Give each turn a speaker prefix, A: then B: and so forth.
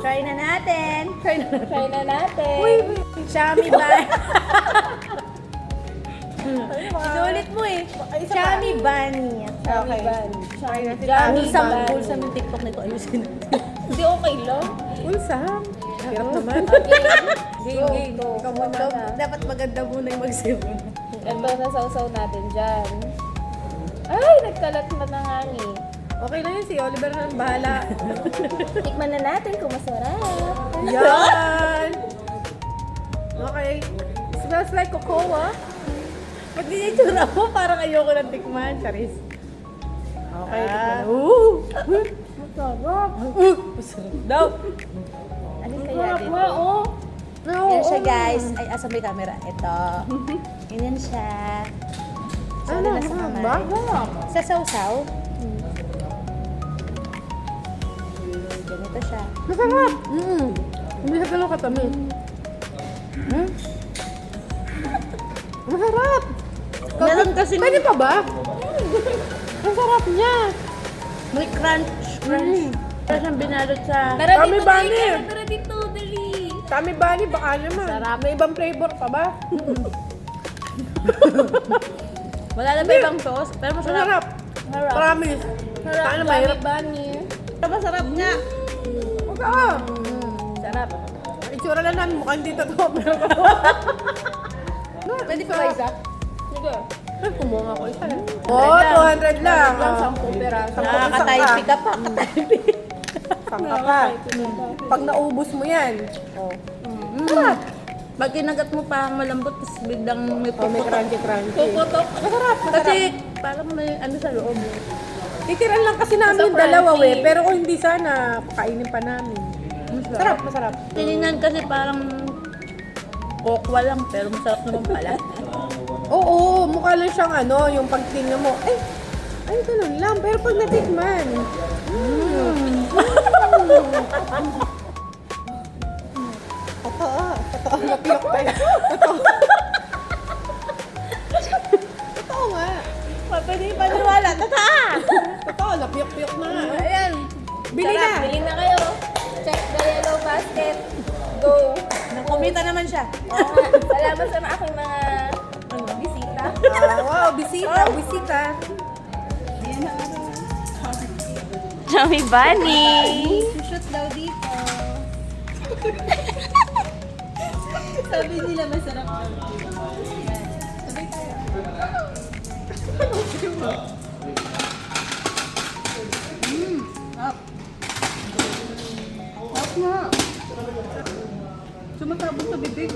A: Try na natin.
B: Try na natin.
A: Shami Bunny. Sulit mo eh. Shami Bunny.
B: Okay. Jammy
A: Wholesome,
B: Bunny.
A: wholesome yung TikTok nito. Ayusin natin.
B: Hindi okay lang.
C: Ulsam. Hirap naman.
B: Game. Go.
C: Come on na.
A: Dapat maganda muna yung mag-save.
B: Ito, nasawsaw natin dyan. Ay, nagkalat na ng hangin.
C: Okay lang yun, si Oliver na ang bahala.
B: Tikman na natin kung masarap.
C: Yan! Okay. Smells like cocoa.
A: Pag dinitsura mo, parang ayoko ng tikman. Charis.
C: Okay.
B: Masarap.
A: Masarap daw.
B: Ano kaya din?
C: oh.
A: Yan siya guys. Ay, asa may camera? Ito. Ganyan siya. So,
C: Ano,
A: na sa
C: ba?
A: kamay. Sa sausaw. Ganito siya.
C: Masarap! Hindi siya ganun katamis. Masarap!
A: Meron kasi
C: Pwede pa ba? Ang sarap niya!
A: may crunch. Parang siyang binalot sa...
B: Tara
C: Kami
B: dito,
C: Bunny.
B: dali. Tara dito, dali.
C: Kami Bunny, baka naman.
A: Sarap.
C: May ibang flavor pa ba?
A: Wala na ba ibang sauce? Pero masarap.
C: Masarap!
B: Harap.
C: Promise!
B: Harap,
C: Paano
B: Jammy
C: mahirap?
B: Bunny.
A: Pero masarap nga.
C: Masarap!
A: Sarap.
C: Itsura lang namin, mukhang hindi totoo. Pero
A: Pwede pa ba isa?
B: Sige.
C: Ay, kumuha ako isa. Oo, 200 lang.
B: Lang, 10 peraso.
A: Nakaka-type ka pa.
C: Pangka pa. Pag naubos mo yan.
A: Pag kinagat mo parang malambot, tapos biglang may
C: Oh, may
A: puputok.
C: crunchy.
B: Puputok.
C: Masarap,
A: Kasi parang may ano sa loob.
C: Titiran lang kasi namin yung
B: Sa
C: dalawa
B: crunchy.
C: Pero kung hindi sana, pakainin pa namin. Masarap, masarap.
A: Tinignan kasi parang kokwa lang, pero masarap naman pala.
C: Oo, mukha lang siyang ano, yung pagtingnan mo. Ay, ganun lang. Pero pag natikman. Totoo, napiyok tayo. Totoo nga.
A: Pwede paniwala. Tata!
C: Totoo, napiyok-piyok na nga.
A: Ayan.
C: Bili na.
B: Bili na kayo. Check the yellow basket. Go.
A: Nakumita naman siya.
B: Oo nga. Salamat sa aking mga bisita.
C: Wow, bisita, bisita.
B: Jammy Bunny.
A: Shoot daw dito. Sabi nila masarap daw. Sabay tayo. Up. Up nga. Sumasabog sa bibig.